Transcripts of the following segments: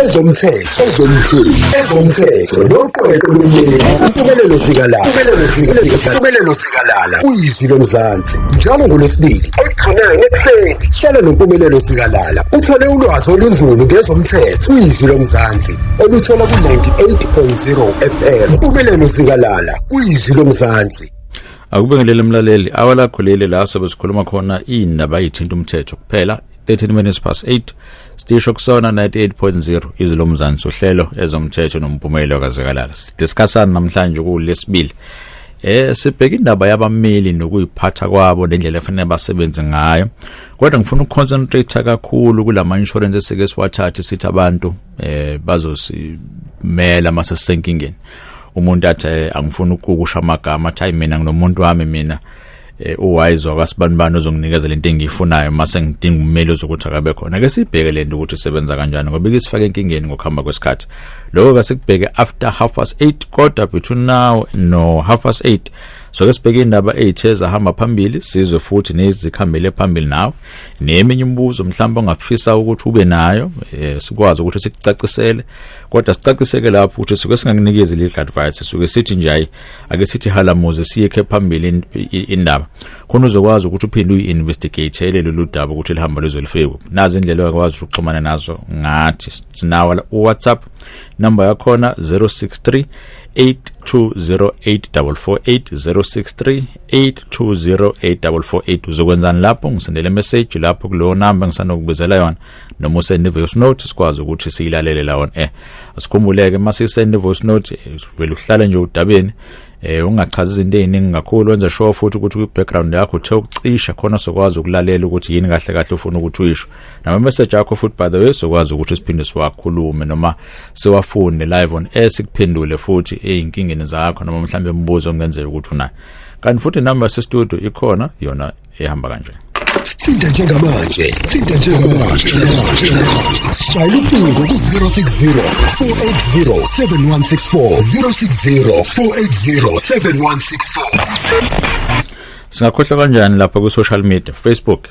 ezomthetho noqweqwe lommeli uMpumelelo Zikalala uyizwi lomzansi njalo ngolwesibili oyigcinele ngekuseni hlala noMpumelelo Zikalala uthole ulwazi olunzulu ngezomthetho uyizwi lomzansi oluthola ku-98.0 FM Mpumelelo Zikalala uyizwi lomzansi. Akubingelele mlaleli awalakho leli la sobezikhuluma khona indaba ayithinta umthetho kuphela 13 minutes past 8 stisho kusona 98.0 izilo mzansi uhlelo ezomthetho noMpumelelo kaZikalala. Discussana namhlanje kulesibili sibheka indaba yabaMmeli nokuyiphatha kwabo nendlela efanele basebenze ngayo. Kodwa ngifuna ukuconcentrate kakhulu kulama insurance esike siwathathe sithi abantu bazosimela mase sisenkingeni. Umuntu athi angifuni ukukusha amagama athi mina nginomuntu wami mina uwise wakasibanibani ozonginikeza lento engiyifunayo mase ngidinga ummeli ozokuthi akabe khona. Ke sibheke lento ukuthi isebenza kanjani ngoba ikisifaka enkingeni ngokuhamba kwesikhathi. Lokho ke sikubheke after 8:30 kodwa between now no 8:30 so ke sibheke indaba ezitheza hamba phambili sizwe futhi nezikhambele phambili nawe neminye imibuzo mhlawumbe ongafisa ukuthi ube nayo sikwazi ukuthi sikucacisele kodwa sicaciseke lapho ukuthi suke singakunikeza legal advice suke sithi nje ake sithi halamuze siyeke phambili indaba khona uzokwazi ukuthi uphinde uyi-investigate lelo daba ukuthi lihamba lezolifika nazi indlela okwazi ukuxhumana nazo ngathi sinawo uWhatsApp number yakhona 063 8208448063 82084448 uzokwenzani lapho ngisendele message lapho kulo number ngisanokubizela yona noma usende voice note sikwazi ukuthi siyilalele la on air. Asikhumbuleke mase sende voice note vele uhlale nje udabeni ungachaza izinto eziningi kakhulu wenza sure futhi ukuthi ku background yakho uthe ukucisha khona sokwazi ukulalela ukuthi yini kahle kahle ufuna ukuthi uyisho nama message yakho futhi by the way sokwazi ukuthi siphinde siwakhulume noma siwafune live on air sikuphendule futhi einkingeni zakho noma mhlambe imibuzo ongenzeka ukuthi unayo. Kanti futhi number se studio ikhona yona ehamba kanje Sithinta njengamanje Shayela ucingo ku 060 480 7164 060 480 7164. Singakhohlwa kanjani lapha ku social media Facebook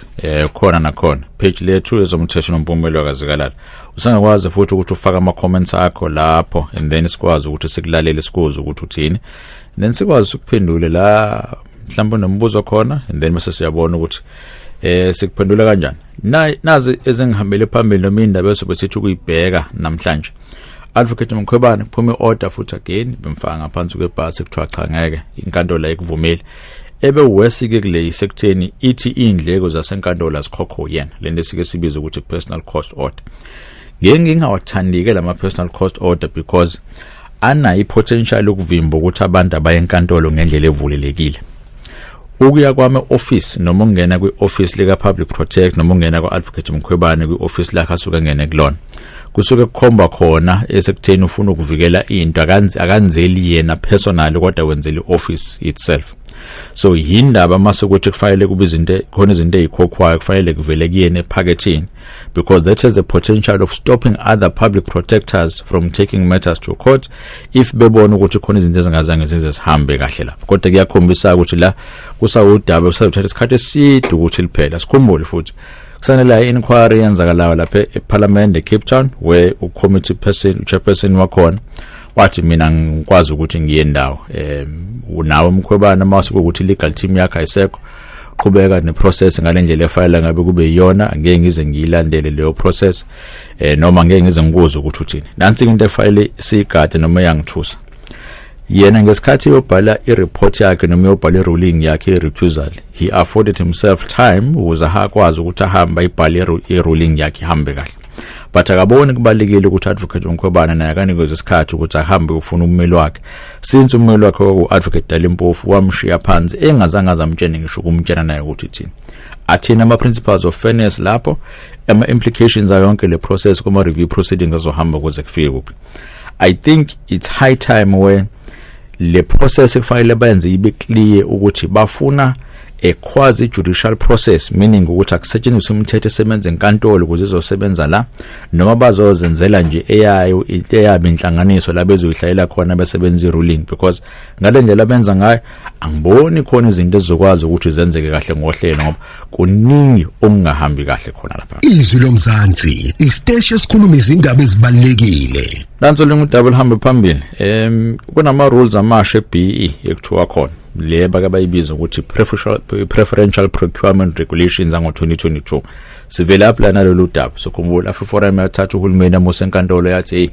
khona nakhona page lethu ezomthetho noMpumelelo kaZikalala. Usangakwazi futhi ukuthi ufake ama comments akho lapho and then sikwazi ukuthi sikulalele sikuzwe ukuthi uthini then sikwazi ukuphendula la mhlawumbe nombuzo khona and then bese siyabona ukuthi sikuphendula kanjani. Nazi ezengihambele phambili noma indaba esobethi ukuyibheka namhlanje. Advocate Mkhwebane kuphume order futhi again bemfaka ngaphansi kwebhasi kuthiwa cha ngeke inkantolo ayikuvumeli. Ebe wesike kule isekutheni ithi indleko zasenkantolo asikhokho yena lento esike sibiza ukuthi personal cost order. Ngeke ngingawathandike lama personal cost order because ana ipotential ukuvimba ukuthi abantu abayenkantolo ngendlela evulelekile. Ukuya kwame office noma ungena kwi-office lika public protect noma ungena kwa-advocate Mkhwebane kwi-office lakhe asuke ngene kulona kusuke kukhomba khona esekutheni ufuna ukuvikela into akanzeli yena personal kodwa wenzela i-office itself. So yindaba mase ukuthi kufanele kube izinto khona izinto ezikhokhwayo kufanele kuvele kuyene ephakethini because that has the potential of stopping other public protectors from taking matters to court if bebona ukuthi khona izinto ezingazange zihambe kahle lapho. Kodwa kuyakhombisa ukuthi la kusawudaba usayothatha isikhathi eside ukuthi liphela. Sikhumbule futhi kusanele inquiry yenzakalayo lapha eParliament eCape Town where ucommittee chairperson wakhona wathi mina ngikwazi ukuthi ngiye ndawo unawo Mkhwebane mase ukuthi legal team yakhe ayisekho qhubeka neprocess ngalendlela efayela ngabe kube iyona ngeke ngize ngiyilandele leyo process noma ngeke ngize ngikuze ukuthi uthini nansi into efayile sigade noma yangithusa yena ngesikhathi yobhala ireport yakhe noma yobhala iruling yakhe irecusal he afforded himself time ukuze akwazi ukuthi ahamba ibhala iruling yakhe ihambe kahle but akaboni kubalekile ukuthi advocate Mkhwebane naye akanikeze isikhathi ukuthi ahambe ufuna ummeli wakhe since ummeli wakhe advocate Dalimpofu wamshiya phansi engazange azamtshene ngisho ukumtshela naye ukuthi uthini athina ama principles of fairness lapho ama implications ayonke le process kuma review proceedings azohamba kuze kufike kuphi. I think it's high time when le process kufanele benze ibe clear ukuthi bafuna a quasi judicial process, meaning ukuthi akusetshenziswe imithetho esebenza enkantolo ukuze izosebenza la, noma bazozenzela nje eyayo eyabe inhlanganiso la bezoyihlayela khona besebenza ruling, because ngale ndlela benza ngayo angiboni khona izinto ezizokwazi ukuthi zenzeke kahle ngohlelo ngoba kuningi okungahambi kahle khona lapha. Izwi loMzansi, isiteshi esikhuluma izindaba ezibalulekile. Nanso lengu-double hambe phambili. Kunama rules amasha eBE ekuthiwa khona le bakabayibiza ukuthi preferential procurement regulations ango-2022. Sivele apply nalolu daba. Sokhumbula aforum yathatha uhulumeni amuse enkantolo yathi hey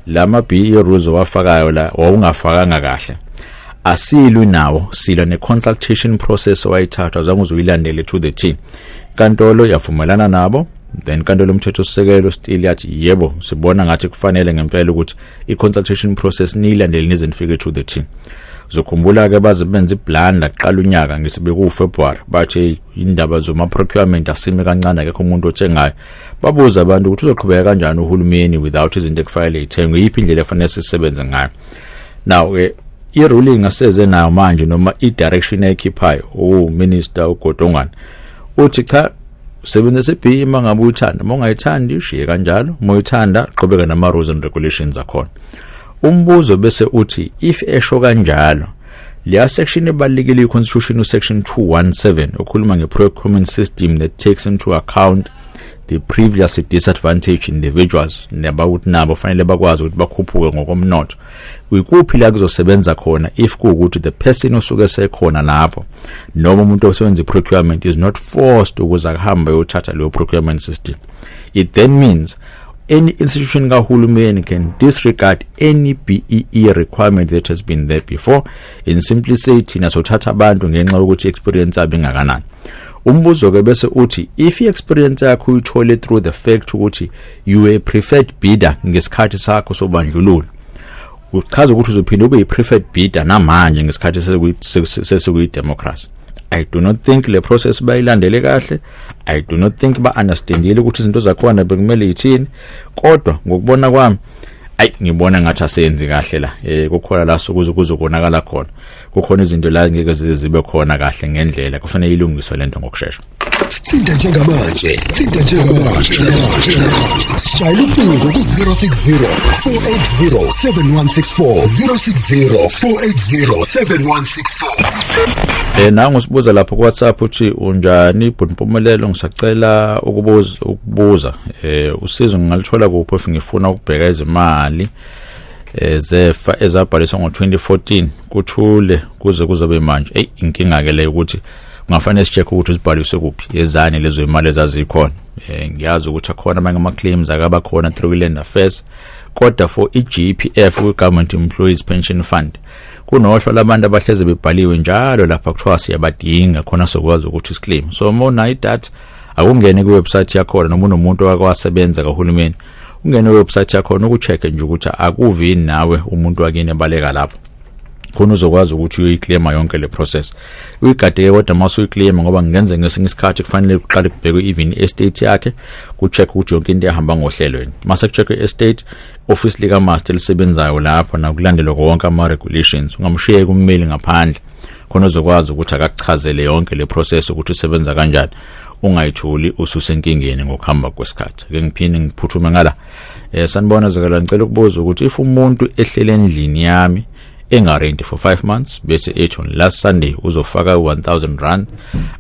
lama BE rules owafakayo la wawungafakanga kahle. Asilwi nawo, sila ne-consultation process owayithatha zange uzuyilandele to the T. Inkantolo yavumelana nabo, then inkantolo umthetho sisekelo still yathi yebo sibona ngathi kufanele ngempela ukuthi i-consultation process niyilandele nize nifike to the T. Uzokhumbula ke baze benze iplan laqala unyaka ngithi bekuFebruary bathi indaba zoma procurement asime kancane akekho umuntu othengayo. Babuza abantu ukuthi uzoqhubeka kanjani uhulumeni without izinto ekufanele ithengwe, yiphi indlela efanele sisebenze ngayo. Now i-ruling aseze nayo manje noma i-direction ekhiphayo uMinister uGodongwana uthi cha usebenzise iBE mangabe uthanda, mongayithandi ushiye kanjalo, moyithanda qhubeka nama rules and regulations akhona. Umbuzo bese uthi if esho kanjalo leya section ebalekile iConstitution section 217 okhuluma ngeprocurement system that takes into account the previously disadvantaged individuals nebawuthi nabo fanele bakwazi ukuthi bakhuphuke ngokomnotho. Uyikuphi la kuzosebenza khona if kuukuthi the person osuke sekhona lapho noma umuntu osebenza iprocurement is not forced ukuza kuhamba uyothatha leyo procurement system. It then means any institution kahulumeni can disregard any BEE requirement that has been there before and simply say thina sothatha abantu ngenxa yokuthi experience abingakanani. Umbuzo ke bese uthi if i-experience yakho uyithole through the fact ukuthi you were preferred bidder ngesikhathi sakho sobandlululo, uchaza ukuthi uzophinda ube i-preferred bidder namanje ngesikhathi sesikuyi-democracy. I do not think le process bayilandele kahle. I do not think ba understandile ukuthi izinto zakhona bekumele yithini, kodwa ngokubona kwami ngibona ngathi asenzi kahle la. Kukhona la sokuzokubonakala khona. Kukhona izinto la ngeke zibe khona kahle ngendlela. Kufanele ilungiswe lento ngokusheshsha. Sithinta njengamanje. Sishayela ucingo ku-060 480 7164 060 480 7164. Nangu sibuza lapho ku WhatsApp uthi unjani Mpumelelo, ngisacela ukubuza usizo ngalithola kuphi if ngifuna ukubheka izimali zefa ezabhaliswa ngo-2014 kuthule kuze kuzobe manje. Inkinga ke le ukuthi kungafanele sicheck ukuthi zibhaliswe kuphi yezani lezo imali ezazikhona. Ngiyazi ukuthi akhona amanye ama-claims akaba khona through Land Affairs, kodwa for i-GPF Government Employees Pension Fund kunohlo labantu abahleze bebhaliwe njalo lapha kuthiwa siyabadinga khona sokwazi ukuthi isiclaim. So mona idat akungene ku-website yakhona noma unomuntu wakwasebenza kahulumeni ungene ku-website yakhona ukucheck nje ukuthi akuvini nawe umuntu wakini ebaleka lapho khona uzokwazi ukuthi uyoyiclaima yonke le process. Uyigade kodwa mase uyiclaima ngoba ngenze ngesinye isikhathi kufanele kuqale kubhekwe even estate yakhe kucheck ukuthi yonke into ihamba ngohlelweni. Mase kucheck estate office lika master lisebenzayo lapho na kulandelwa konke ama regulations, ungamshiye ummeli ngaphandle khona uzokwazi ukuthi akakuchazele yonke le process ukuthi isebenza kanjani, ungayithuli ususenkingeni ngokuhamba kwesikhathi. Ake ngiphinde ngiphuthume ngala. Sanibona Zikalala, ngicela ukubuza ukuthi if umuntu ehlele endlini yami engarenti for 5 months bese ethi last Sunday uzofaka 1000 rand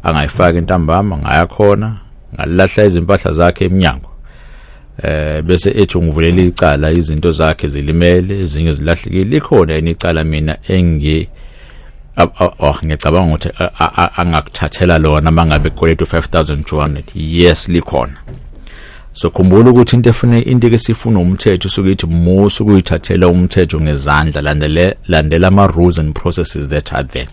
angayifaka intambama ngayakhona ngalahla izimpahla zakhe eminyango, bese ethi ngivulela icala izinto zakhe zilimele ezinye zilahlekile, likhona inicala mina ngicabanga ukuthi angakuthathela lona mangabe kweletu 5200. Yes, likhona. So khumbula ukuthi into ke sifuna umthetho sokuthi musu kuyithathela umthetho ngezandla, landela ama rules and processes that are there.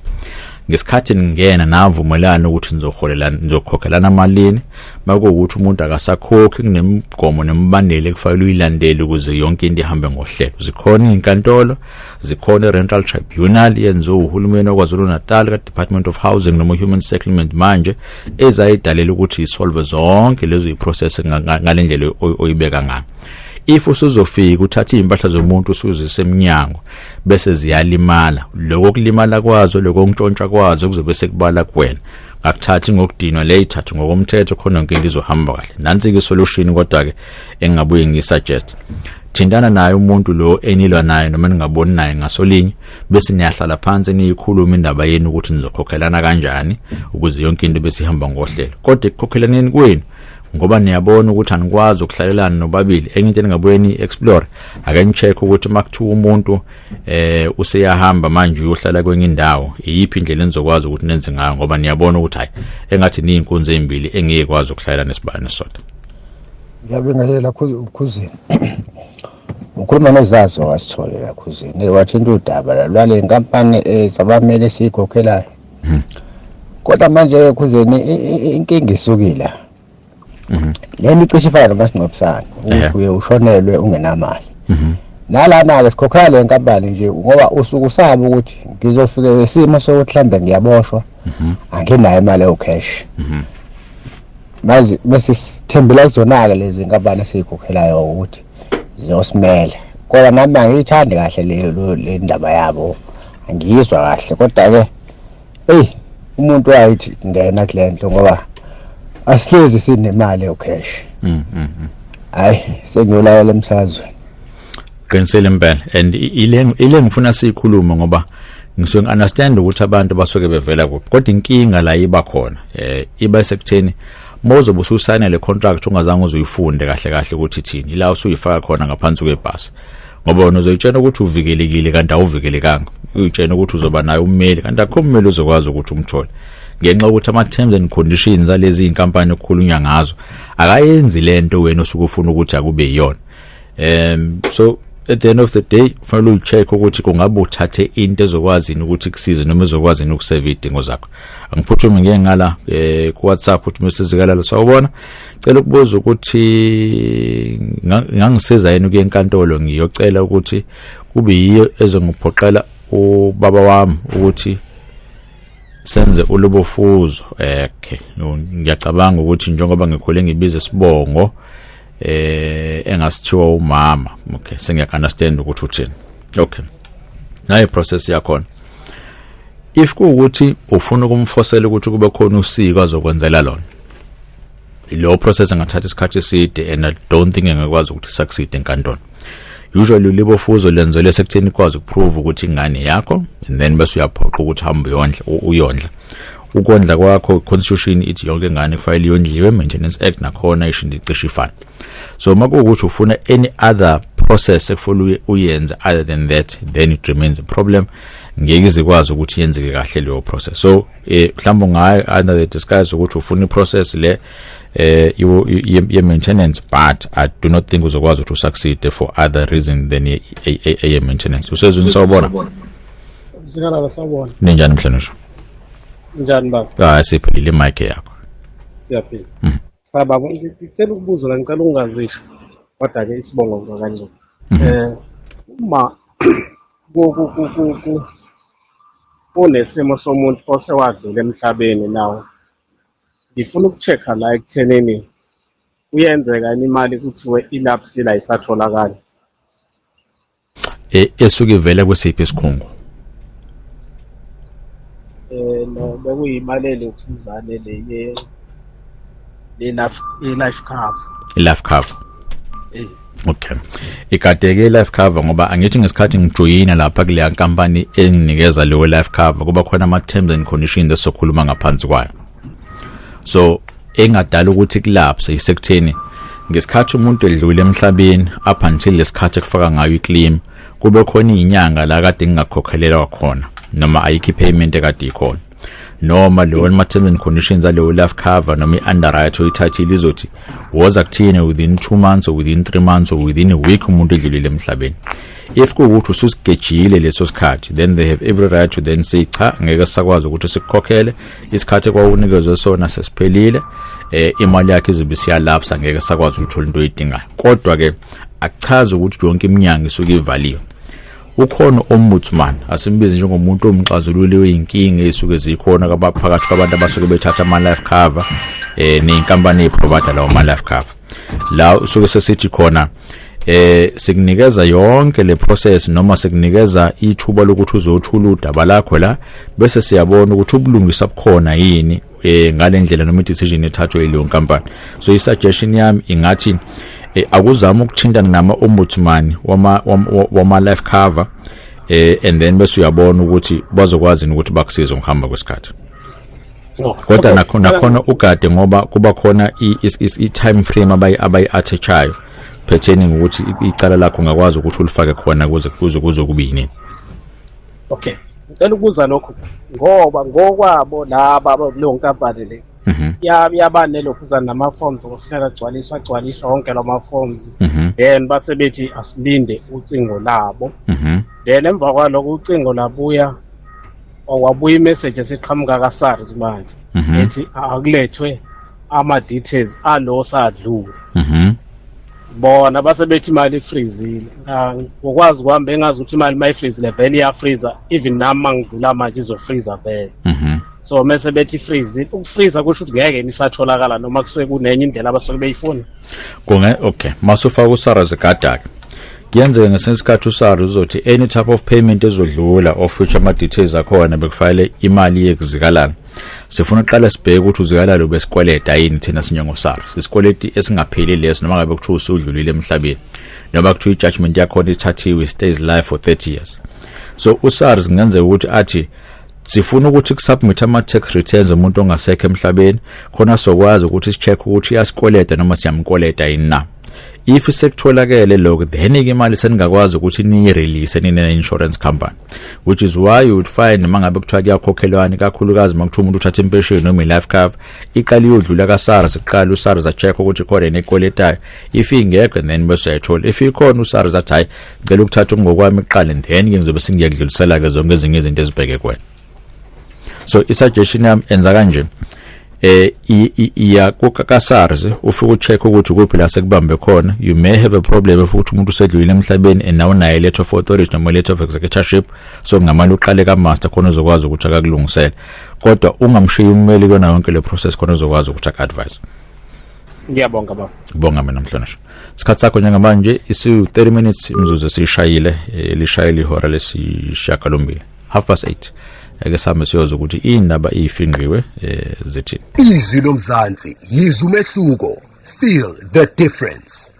Ngesikhathi ngingena navumelana ukuthi nizokhokelana malini makuwukuthi umuntu akasakhokhi kunemigomo nemibandela ekufanele uyilandele ukuze yonke into ihambe ngohlelo. Zikhona inkantolo, zikhona rental tribunal yenziwe uhulumeni oKwaZulu Natal ka Department of Housing noma Human Settlement manje ezayidalela ukuthi isolve zonke lezo iprocess ngalendlela oyibeka ngayo. if usuzofika uthatha impahla zomuntu usuzise eminyango bese ziyalimala lokho kulimala kwazo lokho kuntshontsha kwazo kuzobe sekubala kuwena akuthathi ngokudinwa le ithathu ngokomthetho khona yonke into izohamba kahle nansi ke solution kodwa ke engabuye ngisuggest thindana naye umuntu lo enilwa naye noma ningaboni naye ngasolinye bese niyahlala phansi niyikhuluma indaba yeni ukuthi nizokhokhelana kanjani ukuze yonke into bese ihamba ngohlelo kodwa ekukhokhelaneni kwenu ngoba niyabona ukuthi anikwazi ukuhlalelana nobabili enye into engabuye ni explore ake nicheck ukuthi makuthiwa umuntu useyahamba manje uyohlala kwenye indawo iyiphi indlela enizokwazi ukuthi nenze ngayo ngoba niyabona ukuthi hayi engathi niyinkunzi ezimbili engeke kwazi ukuhlalelana nesibani soda ngiyabingelela Mkhize ukhuluma nozazo wasitholela Mkhize wathinta udaba lwale inkampani kwabaMmeli sikhokhelayo kodwa manje Mkhize inkinga isukile leni cishe ifana nomasingcwabisane ukuthi uye ushonelwe ungenamali nalana ke sikhokhela le nkampani nje ngoba usuku usaba ukuthi ngizofika isimo sokuthi mhlambe ngiyaboshwa anginayo imali ecash mazi bese sithembela kuzona ke lezi nkampani esikhokhelayo ukuthi ziyosimela kodwa nami angiyithandi kahle le ndaba yabo angiyizwa kahle kodwa ke umuntu wayithi ngena kule nto ngoba asihlezi sinemali ecash hayi sengiyolawela emsazweni qinisele impela and ile ngifuna sikhuluma ngoba ngisuke understand ukuthi abantu basuke bevela kuphi kodwa inkinga la iba khona iba sekutheni mozo bususayina le contract ungazange uzoyifunde kahle ukuthi ithini ila usuyifaka khona ngaphansi kwebhasi ngoba wena uzoyitshela ukuthi uvikelekile kanti awuvikelekanga uyitshela ukuthi uzoba nayo ummeli kanti akho ummeli uzokwazi ukuthi umthole ngenxa ukuthi ama terms and conditions alezi inkampani okukhulunywa ngazo akayenzi lento wena osuke ufuna ukuthi akube yiyona so at the end of the day kufanele ucheck ukuthi kungabe uthathe into ezokwazi ukuthi kusize noma ezokwazi ukusave idingo zakho angiphuthume ngeke ngala ku WhatsApp uthi Mr. Zikalala sawubona cela ukubuza ukuthi ngangisiza yini kuyenkantolo ngiyocela ukuthi kube yiyo ezongiphoqela ubaba wami ukuthi senze ulubofuzo okay ngiyacabanga ukuthi njengoba ngikhole ngibize sibongo engasithiwa umama okay sengiyaunderstand ukuthi uthini okay naye process yakho if kuukuthi ufuna ukumfosela ukuthi kube khona usiko azokwenzela lona lo process engathatha isikhathi eside and I don't think engakwazi ukuthi succeed enkantolo usually libofuzo lenzele sekutheni kwazi ukuprove ukuthi ingane yakho and then bese uyaphoqa ukuthi hambe uyondla ukondla kwakho constitution ithi yonke ingane kufanele iyondliwe maintenance act nakhona isho ndicishe ifana so makuwukuthi ufuna any other process ekufanele uyenze other than that then it remains a problem ngeke izikwazi ukuthi yenzeke kahle leyo process so mhlawumbe ngayo under the disguise ukuthi ufuna iprocess le ye maintenance but I do not think uzokwazi to succeed for other reason than a maintenance usezweni sawubona Zikalala sawubona ninjani mhlanusho njani baba siphelile mic yakho siyaphila cha baba ngicela ukubuza la ngicela ungazisho kodwa ke isibongo kancane uma kunesimo somuntu osewadlula emhlabeni nawo ngifuna ukuchecka la ekutheneni uyenzeka imali ukuthi ilapse la isatholakala esuke ivela kwesiphi isikhungo no bekuyimali elethuzane le life cover life cover okay ikadeke life cover ngoba angithi ngesikhathi ngijoyina lapha kule company enginikeza leyo life cover kuba khona ama terms and conditions esokhuluma ngaphansi kwayo so engadala ukuthi kulapse isekutheni ngesikhathi umuntu edlule emhlabeni up until lesikhathi ekufaka ngayo iclaim kube khona inyanga la kade ngingakhokhelela khona noma ayikho payment ekade ikhona noma leyo ma terms and conditions aleyo life cover noma iunderwrite oyithathile izothi woza kuthina within 2 months or within 3 months or within a week umuntu edlulile emhlabeni if kuwukuthi ususigejile leso sikhathi then they have every right to then say cha ngeke sakwazi ukuthi sikukhokhele isikhathi kwawunikezwe sona sesiphelile imali yakhe izobe siyalapsa ngeke sakwazi ukuthola into oyidingayo kodwa ke akuchaza ukuthi yonke iminyango isuke ivaliwe ukhona ombudsman asimbize njengomuntu omxazululi weinkinga esuke zikhona kabaphakathi kwabantu abasuke bethatha ama life cover neinkampani eprovider lawo ama life cover la usuke sesithi khona sikunikeza yonke le process noma sikunikeza ithuba lokuthi uzothula udaba lakho la bese siyabona ukuthi ubulungisa bukhona yini ngalendlela noma decision ethathwe yileyo company. So i-suggestion yami ingathi akuzama ukuthintana nama-ombudsman wama life cover and then bese uyabona ukuthi bazokwazi ukuthi bakusize ngokuhamba kwesikhathi. Kodwa nakhona ugade ngoba kuba khona i-time frame abayi-attachayo pertaining ukuthi icala lakho ngakwazi ukuthi ulifake khona kuze kube yini. Okay, ngicela ukubuza lokho ngoba ngokwabo laba kuleyo nkampani le yaba nelokhuzana nama-forms okufuneka agcwaliswa wonke lama forms then base bethi asilinde ucingo labo then emva kwalokho ucingo labuya wabuya imessage esiqhamuka kaSARS manje ethi akulethwe ama details alo sadlula bona base bethi imali freezile ngokwazi kwami engazi ukuthi imali mayifreezile vele iya freezer even nami mangidlula manje izo freezer vele so mase bethi freeze ukufreeza kusho ukuthi ngeke nisatholakala noma kusuke kunenye indlela abasuke beyifuna okay masufaka uSARS egadaka kuyenzeka ngesikhathi uSARS uzothi any type of payment ezodlula of which ama details akhona bekufayile imali yezikalala sifuna uqala sibheke ukuthi uzikalala ubesikweleta yini thina sinyengo SARS isikweleti esingaphelile leso noma ngabe kuthiwa usudlulile emhlabeni noma kuthiwa ijudgment yakho ithathiwe stays live for 30 years. So uSARS ngenzeka ukuthi athi sifuna ukuthi kusubmit ama tax returns umuntu ongasekho emhlabeni khona sokwazi ukuthi sicheck ukuthi uyasikweleta noma siyamkweleta yini na. If sekutholakele lokho then imali seningakwazi ukuthi ni release nine insurance company, which is why you would find mangabe kuthiwa kuyakhokhelwana kakhulukazi makuthiwa umuntu uthatha impesheni noma life cover iqala iyodlula kaSARS iqala uSARS acheck ukuthi khona nekweletayo if ingekho then bese ayithola if ikhona uSARS athi hayi ngicela ukuthatha ngokwami iqala then ngizobe singiyadlulisela ke zonke ezinye izinto ezibheke kwena. So i-suggestion yami enza kanje iya kaSARS ufike ucheck ukuthi kuphi la sekubambe khona. You may have a problem if ukuthi umuntu usedlulile emhlabeni and now naye letter of authority noma letter of executorship so ngamali uqale kaMaster khona uzokwazi ukuthi akakulungisele kodwa ungamshiya ummeli kona yonke le process khona uzokwazi ukuthi aka-advise. Ngiyabonga baba. Ngibonga mina namhlanje. Isikhathi sakho njengamanje isi 30 minutes imzuzu esishayile lishayile ihora lesishiyagalombili 8:30. Ake sabe siyoza ukuthi indaba ifinqiwe zithi izwi lomzansi yizwe umehluko feel the difference.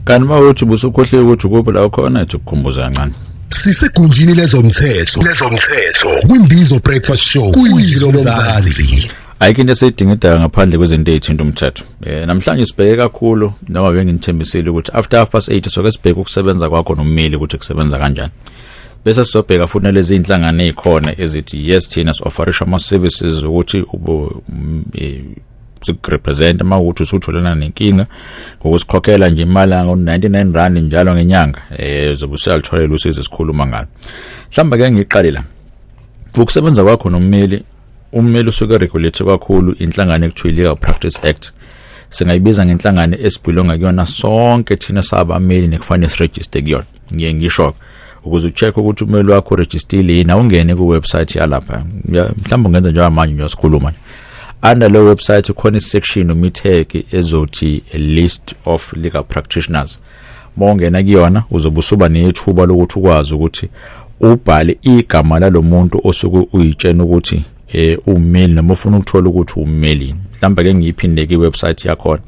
Kanti mawuthi busukhohle ukuthi kuphi la khona ethi ukukhumbuza kancane sisegunjini lezomthetho kwimbizo breakfast show kuyizwi lomzansi ayike into esidingida ngaphandle kwezinto ezithinta umthetho. Namhlanje sibheke kakhulu noma benginithembisile ukuthi after 8:30 soke sibheke ukusebenza kwakho noMpumelelo ukuthi kusebenza kanjani. Bese sobheka futhi lezi inhlangano ezikhona ezithi yes thina offerisha ama services ukuthi represent ama ukuthi usutholana nenkinga ngokusikhokhela nje imali ngo-99 njalo ngenyanga zobe usalitholela usizo esikhuluma ngalo. Mhlamba ke ngiqale la ukusebenza kwakho noMpumelelo ummeli usuke regulate kakhulu inhlangano ekuthiwa iLegal Practice Act. Singayibiza ngenhlangano esibhilonga kuyona sonke thina sabaMmeli nekufanele siregister kuyona. Ngisho ukuze ucheck ukuthi ummeli wakho registerile yini awungene ku website yalapha mhlawumbe ungenza njengamanje uyasikhuluma under le website khona isection umiteke ezothi a list of legal practitioners. Mongena kuyona uzobe usuba nethuba lokuthi ukwazi ukuthi ubhale igama lalomuntu osuke uyitshena ukuthi ummeli noma ufuna ukuthola ukuthi ummeli. Mhlawumbe ke ngiyiphinde ke website yakho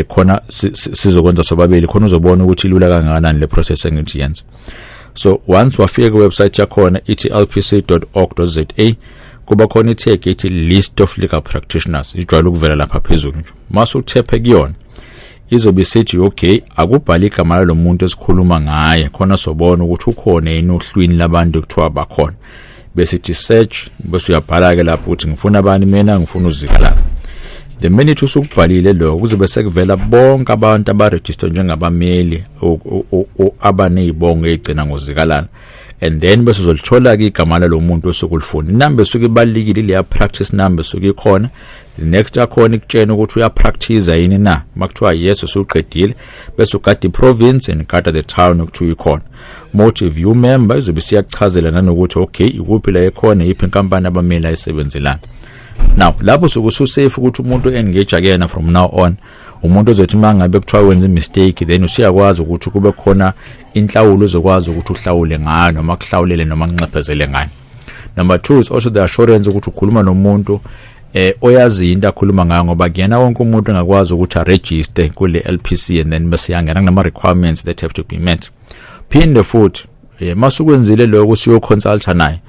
khona sizokwenza sobabili khona uzobona ukuthi ilula kangakanani le process engithi yenza. So once wafika ku website yakhona ithi lpc.org.za kuba khona itag ithi list of legal practitioners ijwayele ukuvela lapha phezulu nje. Mase uthephe kuyona izobe sithi okay akubhali igama lomuntu esikhuluma ngaye khona sobona ukuthi ukhona yini ohlwini labantu ekuthiwa bakhona bese ithi search bese uyabhala ke lapho ukuthi ngifuna abani mina ngifuna uzikalala. The minute usukubhalile lo kuzobe sekuvela bonke abantu abaregister njengabaMmeli abanezibongo ezigcina ngozikalala and then bese uzolithola ke igama lomuntu osukulifuna. Inamba esuke ibalekile le practice number esuke ikhona. The next akhona ikutshena ukuthi uya practice yini na. Makuthiwa yes usuqedile bese ugada iprovince and ugada the town okuthiwa ikhona. Motive you member izobe siyachazela nanokuthi okay ikuphi la ekhona iphi inkampani abaMmeli ayisebenzelana. Now lapho sokusafe ukuthi umuntu engage again from now on, umuntu ozothi mangabe kuthiwa wenza mistake then usiyakwazi ukuthi kube khona inhlawulo uzokwazi ukuthi uhlawule ngayo noma kuhlawulele noma kunxephezele ngayo. Number 2 is also the assurance ukuthi ukhuluma nomuntu oyazi into akhuluma ngayo, ngoba kuyena wonke umuntu engakwazi ukuthi register kule LPC and then bese yangena nama requirements that have to be met. Phinde futhi masukwenzile lokho siyo consulta naye,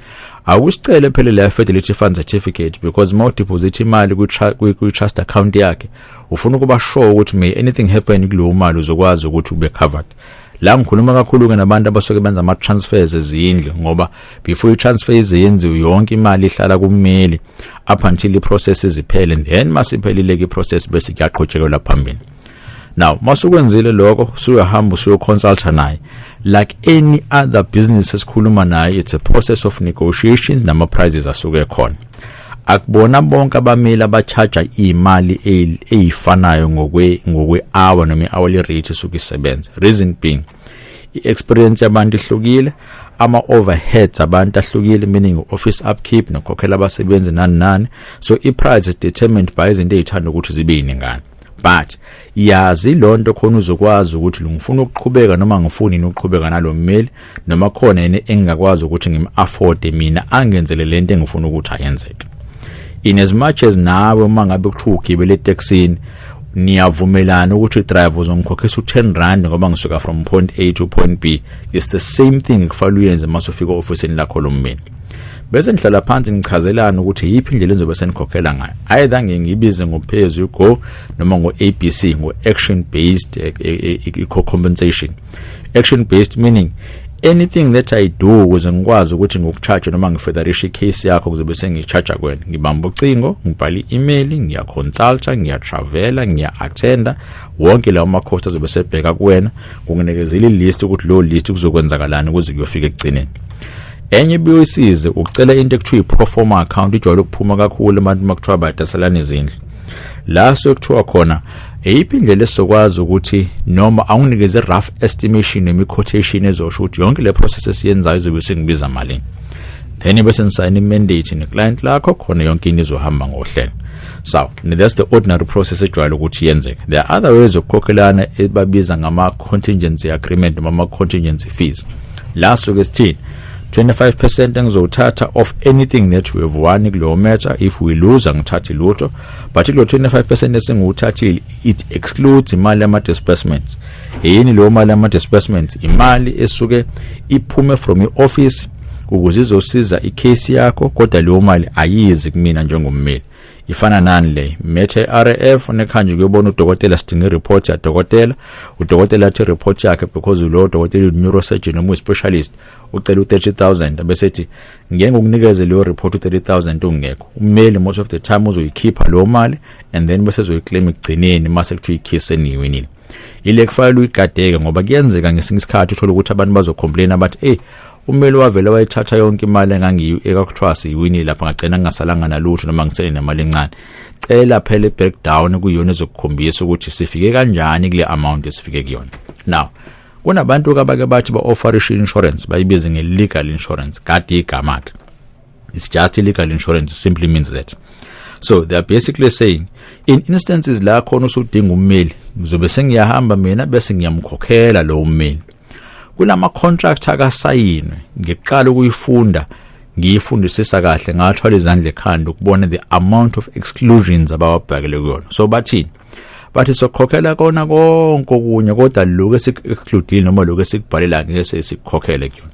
akusicele phela le fidelity fund certificate, because more deposit imali ku trust account yakhe ufuna ukuba sure ukuthi may anything happen kulo mali uzokwazi ukuthi ube covered. La ngikhuluma kakhulu ke nabantu abasoke benza ama transfers ezindlu, ngoba before i-transfer izenziwe yonke imali ihlala kummeli up until i-process iziphele, then masiphelile i-process bese kuyaqhutshekela phambili. Now masukwenzile lokho suyahamba usuyoconsulta naye like any other business esikhuluma naye, it's a process of negotiations nama prices asuke khona. Akubona bonke abameli abacharge imali eyifanayo ngokwe hour noma hourly rate sokusebenza. Reason being experience yabantu ihlukile, ama overheads abantu ahlukile, meaning office upkeep nokhokhela abasebenzi nani, so I price is determined by izinto ezithanda ukuthi zibe iningana. But yazi lonto khona uzokwazi ukuthi ngifuna ukuqhubeka noma ngifuni ukuqhubeka nalo mmeli, noma khona yena engakwazi ukuthi ngim afford mina angenzele lento engifuna ukuthi ayenzeke. In as much as nawe uma ngabe kuthiwa ugibele taxini niyavumelana ukuthi driver uzongikhokhisa u10 ngoba ngisuka from point A to point B, it's the same thing kufanele uyenze masufika officeini lakho lommeli. Bese nihlala phansi ngichazelana ukuthi yipi indlela enzobe senikhokhela ngayo, either ngibize ngophezulu go noma ngo ABC, ngo action based compensation. Action based meaning anything that I do ukuze ngikwazi ukuthi ngikucharge noma ngifederishe case yakho kuzobe sengicharge kwena, ngibamba ucingo, ngibhala i-email, ngiyaconsulta, ngiyatravela, ngiya-attenda, wonke lawo ama-cost azobe sebheka kuwena, kunginekezela i-list ukuthi lo list kuzokwenzakalani ukuze kuyofika ekugcineni. Enye buyisize ukucela into ekuthiwa i-proforma account, ijwayele ukuphuma kakhulu abantu makuthiwa badasalana izindlu. La sokuthiwa khona eyiphi indlela esizokwazi ukuthi noma awunikeze rough estimation noma quotation ezosho ukuthi yonke le process esiyenzayo izobe singibiza malini, then bese nisayina i-mandate ne-client lakho khona yonke into izohamba ngohlelo. So that's the ordinary process ejwayele ukuthi yenzeke. There are other ways okukhokhelana ebabiza ngama contingency agreement noma ama contingency fees. La soke sithini 25% engizothatha of anything that we have won kulo matter. If we lose angithathi lutho, but lo 25% esenguthathile it excludes imali ama disbursements. Yini lo mali ama disbursements? Imali esuke iphume from i-office ukuze izosiza i-case yakho, kodwa leyo mali ayizi kumina njengommeli. Ifana nani le methe RF nekhanje kuyobona udokotela sidinga report ya dokotela, udokotela athi report yakhe because lo dokotela neurosurgeon noma specialist ucela u30,000 abesethi ngeke ukunikeze leyo report u30,000 ungekho. Ummeli most of the time uzoyikhipha lo mali and then bese uzoyiclaim ekugcineni mase kuthiwa i-case eniwinile. Ile kufanele uyigadeke ngoba kuyenzeka ngesinye isikhathi uthola ukuthi abantu bazocomplain abathi ummeli wavela wayithatha yonke imali engangiyo ekakuthiwa siyiwinile lapha ngagcina ngingasalanga nalutho noma ngisele nemali encane. Cela phela breakdown kuyona ezokukhombisa ukuthi sifike kanjani kule amount esifike kuyona. Now kunabantu abake bathi ba offer insurance bayibize nge-legal insurance, kade igama ke. It's just legal insurance, simply means that. So they are basically saying in instances la khona usudinga ummeli ngizobe sengiyahamba mina bese ngiyamkhokhela lo ummeli. Kulama contract akasayinwe ngiqala ukuyifunda ngiyifundisisa kahle ngathwala izandla ekhanda ukubona the amount of exclusions abawabhekele kuyona. So bathini sokhokhela kona konke okunye kodwa lokho esik-exclude noma lokho esikubhalela ngeke sikhokhele kuyona.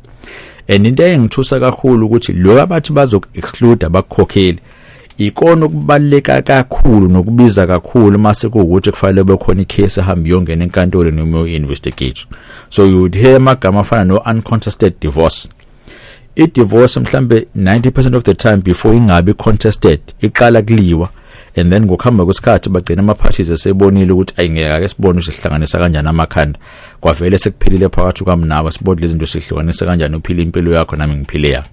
And into engithusa kakhulu ukuthi lo abathi bazoku-exclude abakhokheli ikona ukubaluleka kakhulu nokubiza kakhulu mase kuwukuthi kufanele bekhona icase ehamba yongena enkantolo noma investigate. So you would hear amagama afana no uncontested divorce. I-divorce mhlambe 90% of the time before ingabe contested iqala kuliwa, and then ngokuhamba kwesikhathi bagcina ama-parties esebonile ukuthi ayingeka ke sibone usihlanganisa kanjani amakhanda, kwavele sekuphelile phakathi kwamnaba sibone lezi zinto sihlukanisa kanjani uphila impilo yakho nami ngiphile yakho.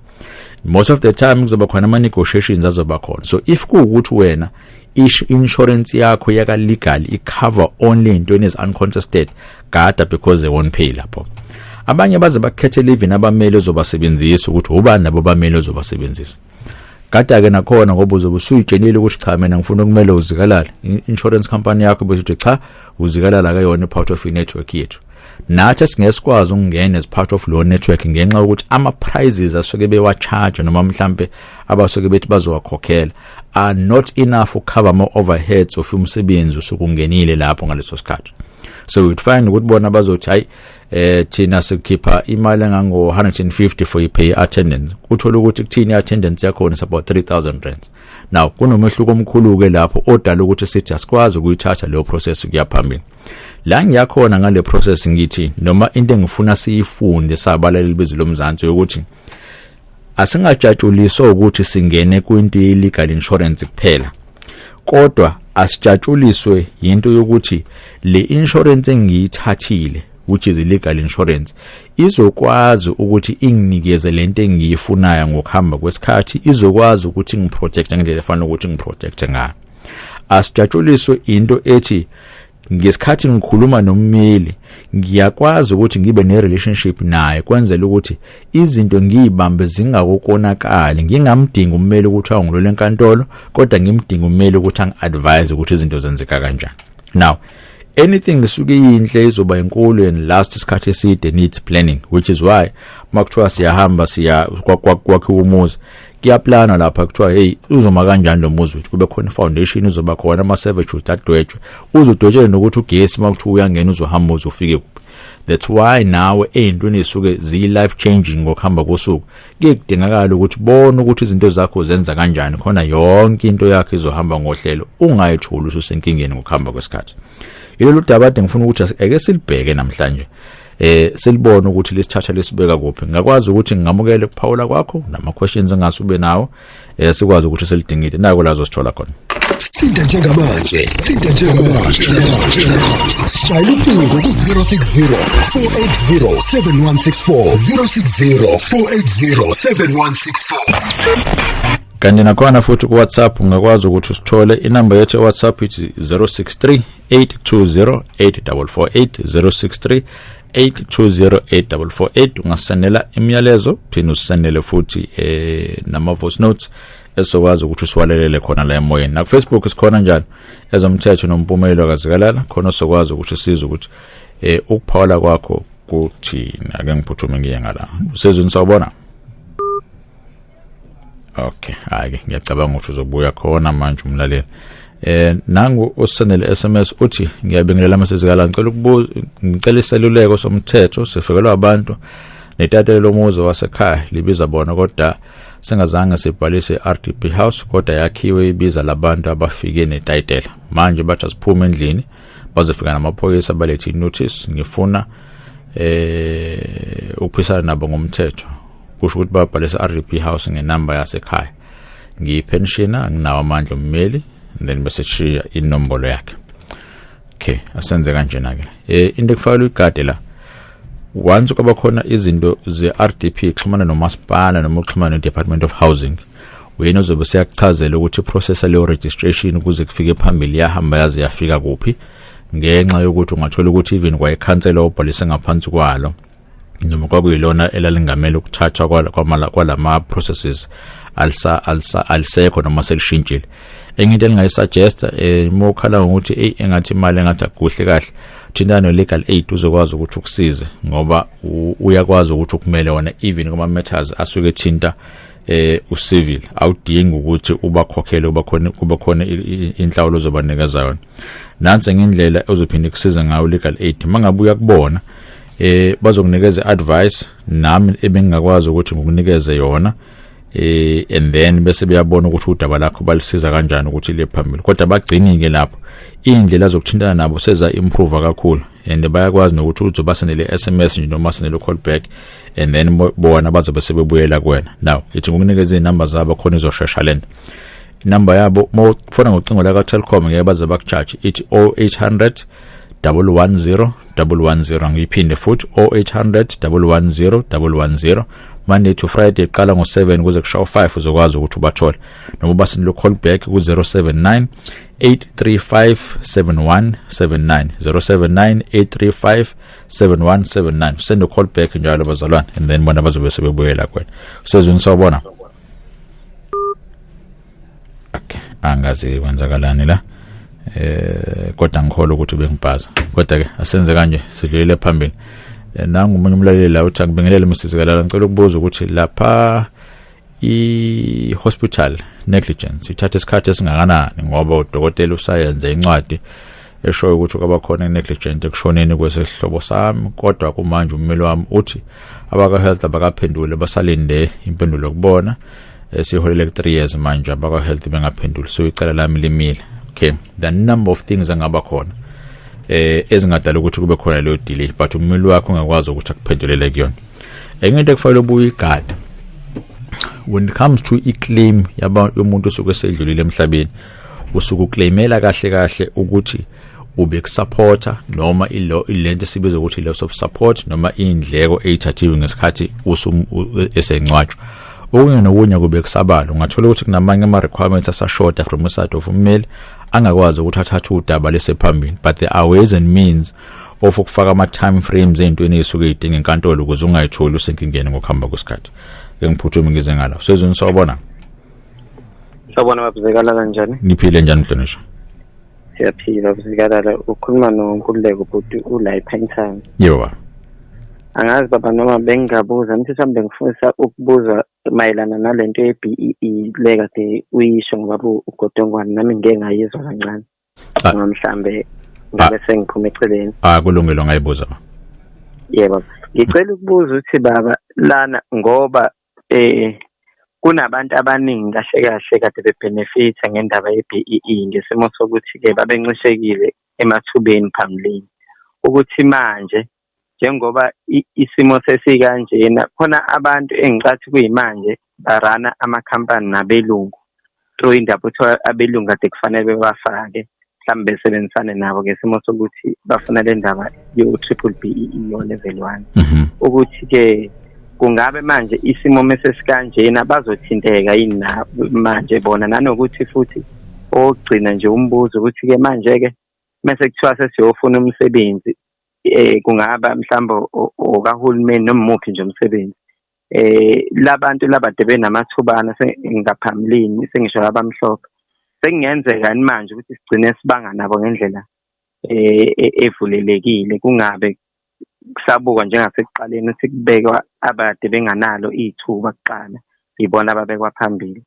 Most of the time kuzoba khona ama negotiations azoba khona. So if kuwukuthi wena insurance yakho yaka legal icover only into is uncontested, gada because they won't pay lapho. Abanye baze bakhethele even abameli ozobasebenzisa ukuthi ubani nabo bameli ozobasebenzisa. Kade ke nakhona ngoba uzobe usuyitshelile ukuthi cha mina ngifuna ukumele uzikalala. Insurance company yakho bese cha uzikalala ke yona part of i-network yethu. Nathi singesikwazi ukungena as part of law network ngenxa ukuthi ama prices asuke bewacharge noma mhlambe abasuke bethi bazowakhokhela are not enough ukcover ama overheads of umsebenzi usukungenile lapho ngaleso sikhathi. So we'd find ukuthi bona bazothi hayi thina sikhipha imali engango 150 for i-pay attendance. Uthola ukuthi kuthini attendance yakho is about 3000 rands. Now kunomehluko omkhulu ke lapho odala ukuthi sithi asikwazi ukuyithatha leyo process kuyaphambili. La ngiyakhona ngale process ngithi noma into engifuna siyifunde sabalaleli bezwe lomzansi ukuthi asingajatshuliswa ukuthi singene kwinto ye-legal insurance kuphela. Kodwa asijatshuliswe into yokuthi le insurance engiyithathile which is illegal insurance izokwazi ukuthi inginikeze lento engiyifunayo ngokuhamba kwesikhathi, izokwazi ukuthi ngiprotect ngendlela efanele ukuthi ngiprotect ngayo. Asijatshuliswe into ethi ngesikhathi ngikhuluma nommeli ngiyakwazi ukuthi ngibe ne relationship naye kwenzela ukuthi izinto ngiyibambe zingakokonakali, ngingamdinga ummeli ukuthi angilole enkantolo kodwa ngimdinga ummeli ukuthi angiadvise ukuthi izinto zenzeka kanjani. Now anything isuke yinhle izoba inkulu and last isikhathi eside needs planning, which is why makuthiwa siyahamba siya kwakhe umuzi kuyaplana lapha kuthiwa hey uzoma kanjani lo muzi wethu, kube khona foundation uzoba khona ama servitude adwetshwe uzodwetshela nokuthi ugesi makuthiwa uyangena uzohamba uzofike kuphi. That's why nawe into nisuke zi life changing ngokuhamba kosuku kuyedingakala ukuthi bona ukuthi izinto zakho zenza kanjani khona yonke into yakho izohamba ngohlelo ungayithuli ususenkingeni ngokuhamba kwesikhathi. Ilolu daba ngifuna ukuthi ake silibheke namhlanje silibone ukuthi lesithatha lesibeka kuphi. Ngakwazi ukuthi ngamukele ukuphawula kwakho nama questions engasube nawo sikwazi ukuthi silidingide nako la uzosithola khona. Sithinta njengamanje sishayela ucingo ku 060 480 7164 060 480 7164. Kanti nakhona futhi ku WhatsApp ungakwazi ukuthi usithole inamba yethu ya WhatsApp ithi 063 820 8448 063 820 8448. Ungasanela imiyalezo phini usanele futhi nama voice notes esokwazi ukuthi usiwalelele khona la emoyeni. Na Facebook sikhona njalo ezomthetho noMpumelelo kazikalala khona sokwazi ukuthi size ukuthi ukuphawula kwakho kuthina. Ake ngiphuthume ngiye ngala usezweni sawubona. Okay, hayi ngiyacabanga ukuthi uzobuya khona manje umlaleli. Nangu usanele SMS uthi ngiyabingelela amasezikala ngicela ukubuza ngicela iseluleko somthetho sifikelwa abantu netatelo lomuzo wasekhaya libiza bona kodwa singazange sibhalise RDP house kodwa yakhiwe ibiza labantu abafike netitela manje bathi siphume endlini bazofika namaphoyisa balethi notice ngifuna ukuphisana nabo ngomthetho kusho ukuthi babhalise RDP house ngenamba yasekhaya ngiyipensioner nginawo amandla ummeli then bese shiya inombolo yakhe. Okay, asenze kanjena ke into kufanele uyigade la once kuba khona izinto ze RDP xhumana nomasipala noma uxhumana neDepartment of Housing wena uzobe siyakuchazela ukuthi process le registration ukuze kufike phambili yahamba yaze yafika kuphi ngenxa yokuthi ungathola ukuthi even kwa ikhansela obhalise ngaphansi kwalo noma kwakuyilona elalingamela ukuthathwa kwalama processes alisekho noma selishintshile. Enye into engayisuggest mokhala ukuthi engathi imali engathi akuhle kahle thina no legal aid uzokwazi ukuthi ukusize ngoba uyakwazi ukuthi ukumele wona even kuma matters asuke thinta ucivil awudingi ukuthi ubakhokhele kuba khona inhlawulo zobanikeza yona. Nansi ngendlela ozophinde kusiza ngayo legal aid mangabuya kubona bazokunikeza advice nami ebengakwazi ukuthi ngikunikeze yona and then bese beyabona ukuthi udaba lakho balisiza kanjani ukuthi le phambili kodwa bagcinike lapho indlela zokuthintana nabo seza improve kakhulu and bayakwazi nokuthi uzobasenele SMS noma senele call back and then bona bazobe sebebuyela kuwena. Now ithi ngokunikeza inamba zabo khona izoshesha lento inamba yabo mofuna ngocingo la ka Telkom ngeke baze bakucharge ithi 0800 110 110 ngiphinde futhi 0800 110 110 Monday to Friday qala ngo7 kuze kushawa 5 uzokwazi ukuthi ubathole noma basinilo call back ku 079 835 7179 079 835 7179 send a call back njalo bazalwane and then bona bazobe sebebuyela kwena usezweni sawubona angazi kwenzakalani la kodwa ngikholwa ukuthi bengibhaza kodwa ke asenze kanje sidlulele phambili nangu umunye umlaleli la uthi akubingelele Mr. Zikalala ngicela ukubuza ukuthi lapha i-hospital negligence ithatha isikhathi esingakanani ngoba udokotela usayenze incwadi eshoyo ukuthi kwabakhona negligent ekushoneni kwesihlobo sami kodwa kumanje ummeli wami uthi abaka health abakaphendule basalinde impendulo yokubona siholele 3 years manje abaka health bengaphenduli so icala lami limile. Okay, the number of things angaba khona ezingadala ukuthi kube khona leyo delay but ummeli wakho ungakwazi ukuthi akuphendulele kuyona. Enye into ekufanele ubuye igada when it comes to i-claim yomuntu osuke esedlulile emhlabeni usuke uclaimela kahle ukuthi ube kusupporta noma ilento sibiza ukuthi loss of support noma indleko ezithathiwe ngesikhathi esencwatshwa. Okunye nokunye kube kusabala ungathola ukuthi kunamanye ama requirements asashorta from the side of ummeli angakwazi ukuthi athathe udaba lesephambili but there are ways and means of ukufaka ama time frames ezintweni ezisuke idinga enkantolo ukuze ungayitholi usenkingeni ngokuhamba kwesikhathi. Ngiphuthume ngize ngala sezweni sawubona babuzekala kanjani ngiphile njani mhlonishwa siyaphila Zikalala ukhuluma noMpumelelo futhi ula ePainttown. Yebo angazi baba noma bengabuza mhlawumbe ngifisa ukubuza mayelana nalento ye-BEE lekade uyisho ngoba ugodongwane nami ngeke ngayizwa kancane mhlawumbe ngabe sengiphume eceleni kulungile ngayibuza ba. Yebo ngicela ukubuza ukuthi baba lana ngoba kunabantu abaningi kahle kade bebenefita ngendaba ye-BEE ngesimo sokuthi ke babencishekile emathubeni phambilini ukuthi manje njengoba isimo sesikanjena khona abantu engicathi kuyimanje barana amakhampani nabelungu through indaba ukuthi abelungu kade kufanele bebafake mhlawumbe besebenzisane nabo ngesimo sokuthi bafuna le ndaba yo-BBBEE yo level 1 ukuthi ke kungabe manje isimo mesesikanjena bazothinteka yini manje bona nanokuthi futhi ogcina nje umbuzo ukuthi ke manje ke mase kuthiwa sesiyofuna umsebenzi kungaba mhlawumbe okahulumeni noma umuphi nje umsebenzi labantu labade benamathubana ngaphambilini sengisho abamhlophe sekungenzeka manje ukuthi sigcine sibanga nabo ngendlela evulelekile kungabe kusabuka njengasekuqaleni ukuthi kubekwa abade benganalo ithuba kuqala ibona ababekwa phambili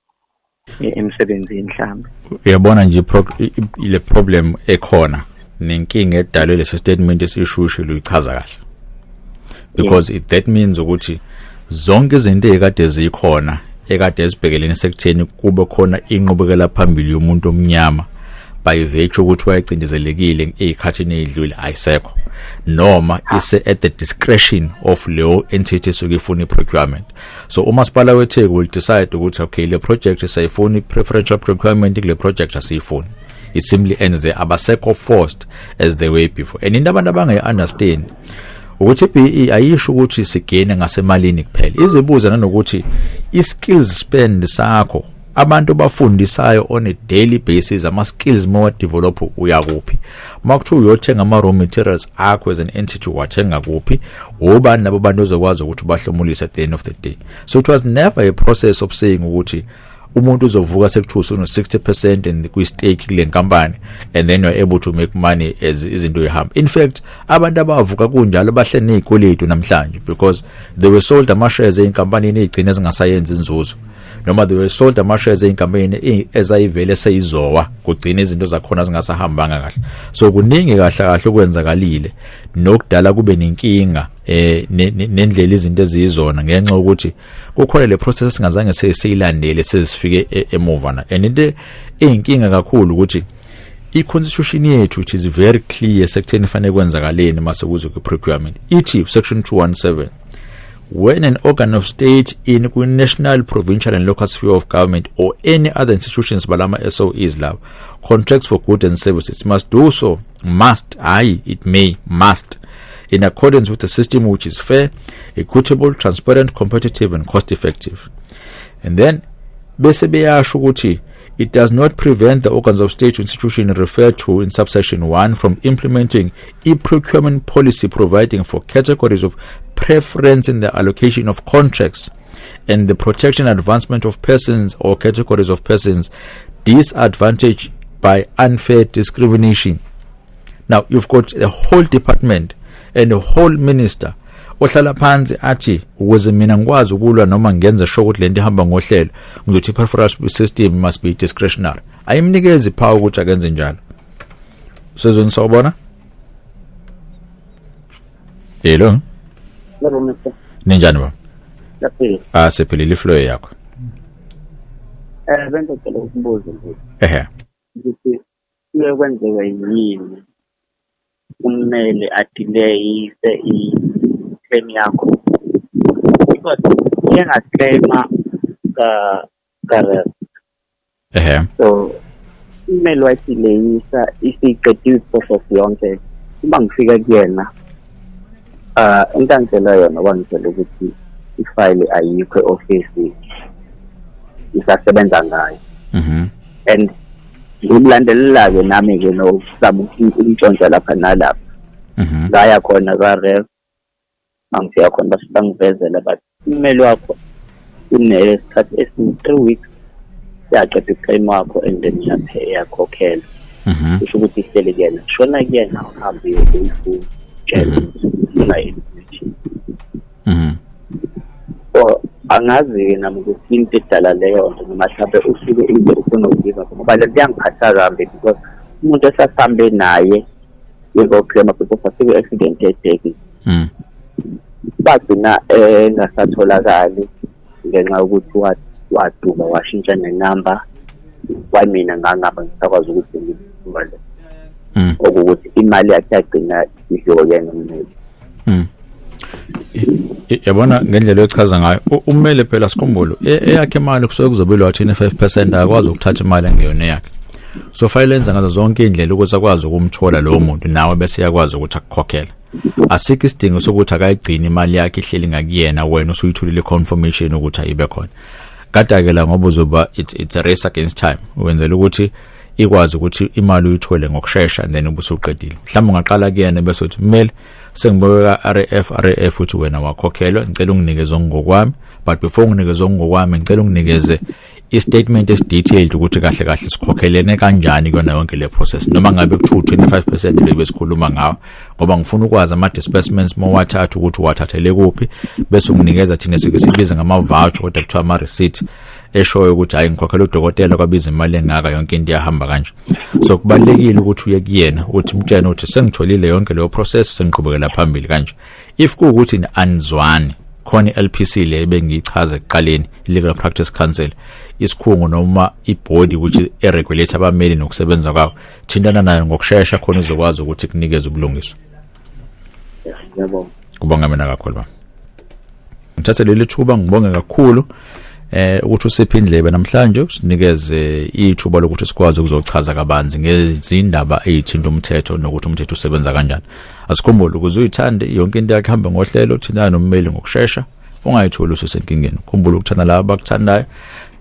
emsebenzini mhlawumbe. Uyabona nje ile problem ekhona nenkinga edalwe lesi statement esishushu lichaza kahle because that means ukuthi zonke izinto ezikade zikhona ekade ezibhekelene sekutheni kube khona inqubekela phambili yomuntu omnyama by virtue ukuthi wayecindezelekile ezikhathini ezidlule ayisekho noma ise at the discretion of leyo entity sokufuna procurement. So umasipala weTheku will decide ukuthi okay le project sayifuna preferential procurement kule project asiyifuni. It simply ends there abasekho forced as they were before. And abantu abangayi-understand ukuthi BE ayisho ukuthi sigene ngasemalini kuphela izibuza nanokuthi i-skills spend sakho abantu bafundisayo on a daily basis ama skills more develop uyakuphi makuthiwa uyothenga ama raw materials akho as an entity wathenga kuphi ubani labo bantu ozokwazi ukuthi bahlomulise at the end of the day. So it was never a process of saying ukuthi umuntu uzovuka sekuthusa no 60% in kwi stake kule nkampani and then you're able to make money as izinto ihamba. In fact abantu abavuka kunjalo bahle nezikweletu namhlanje because they were sold ama shares einkampanini ezigcina ezingasayenza inzuzo noma they were sold ama shares einkampanini ezayivele seyizowa kugcina izinto zakhona zingasahambanga kahle. So kuningi kahle ukwenzakalile nokudala kube nenkinga nendlela izinto ezizona ngenxa ukuthi kukhona le process singazange seyilandele sezifike emuva na. And into eyinkinga kakhulu ukuthi i-constitution yethu which is very clear sekutheni fanele kwenzakaleni mase kuzo ku-procurement ithi section 217 when an organ of state in national, provincial and local sphere of government or any other institutions balama SOEs lab contracts for goods and services must do so must in accordance with a system which is fair, equitable, transparent, competitive and cost effective. And then bese beyasho ukuthi it does not prevent the organs of state institution referred to in subsection 1 from implementing e-procurement policy providing for categories of preference in the allocation of contracts and the protection and advancement of persons or categories of persons disadvantaged by unfair discrimination. Now you've got a whole department and a whole minister ohlala phansi athi ukuze mina ngikwazi ukulwa noma ngenze sure ukuthi lento ihamba ngohlelo ngizothi preferential system must be discretionary. Ayimnikezi power ukuthi akenze njalo. Sizweni sawubona? Hello. Yebo mfethu. Ninjani ba? Laphi. Sephilile iflow yakho. Bento phela ukubuza nje. Ukuthi kuyokwenzeka yini ummeli adeleyise i-claim yakho? Because uyengaclaima ka so ummeli wadeleyisa isiqediwe process yonke uma ngifika kuyena into angitshela yona wangitshela ukuthi ifile ayikho e-office isasebenza ngayo and ngikulandelela-ke nami-ke nozama ukutshontsha lapha nalapha ngaya khona ka-ref mangifika khona bangivezela but ummeli wakho unesikhathi esi-3 weeks yaqeda uclaim wakho and then yakhokhela kusho ukuthi ihlele kuyena shona kuyena uhambe uyifuna ungayini so angazi nami ukuthi into edala leyo nto noma mhlawumbe ufike into ufuna ukuyiva ngoba lento iyangiphatha kambi because umuntu esasambe naye yekoclaima because afike accident edeki bagcina engasatholakali ngenxa yokuthi waduba washintsha nenamba wamina ngangaba ngisakwazi ukuthi ngibale okuthi imali yakhe yagcina ihlokene ummeli. Yabona ngendlela yokuchaza ngayo ummeli phela sikhumbule eyakhe imali kusuke kuzobelwa 25% akwazi ukuthatha imali engeyona yakhe. So file enza ngazo zonke indlela ukuthi akwazi ukumthola lo muntu nawe bese yakwazi ukuthi akukhokhela. Asikho isidingo sokuthi akayigcina imali yakhe ihleli ngakuyena wena usuyitholile confirmation ukuthi ayibe khona. Kade-ke la ngoba uzoba it's a race against time. Wenzela ukuthi ikwazi ukuthi imali uyithole ngokusheshsha then ubusuqedile. Mhlawumbe ungaqala kuyena bese uthi mmeli sengibeka RF uthi wena wakhokhelwa ngicela unginikeze ngokwami but before unginikeze ngokwami ngicela unginikeze i-statement esi-detailed ukuthi kahle kahle sikhokhelene kanjani kuyona yonke le process noma ngabe kuthiwa 25% le besikhuluma ngawo ngoba ngifuna ukwazi ama-disbursements mawathatha ukuthi wathathele kuphi bese unginikeza thina sibize ngama-voucher kodwa kuthiwa ama-receipt eshoyo ukuthi hayi ngikhokhela udokotela kwabiza imali engaka yonke into iyahamba kanje. So kubalekile ukuthi uye kuyena uthi mtshene ukuthi sengitholile yonke leyo process sengiqhubekela phambili kanje. If kuukuthi anizwani khona i-LPC le bengiyichaza ekuqaleni Legal Practice Council isikhungo noma ibody which eregulate abaMmeli nokusebenza kwawo thintana nayo ngokusheshsha khona uzokwazi ukuthi kunikeze ubulungiswa. Yebo. Kubonga mina kakhulu ba. Ngithathe leli thuba ngibonge kakhulu ukuthi usiphe indlebe namhlanje usinikeze ithuba lokuthi sikwazi ukuzochaza kabanzi ngezindaba ezithinta umthetho nokuthi umthetho usebenza kanjani. Asikhumbule ukuze uyithande yonke into yakhe hambe ngohlelo thina noMpumelelo ngokusheshsha ungayitholi usesenkingeni. Khumbula ukuthanda laba abakuthandayo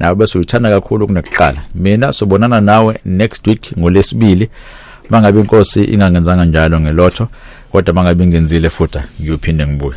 nawe bese uyithanda kakhulu kunakuqala. Mina sobonana nawe next week ngoLesibili mangabe inkosi ingangenzanga njalo ngelotho kodwa mangabe ingenzile futhi ngiyophinde ngibuye.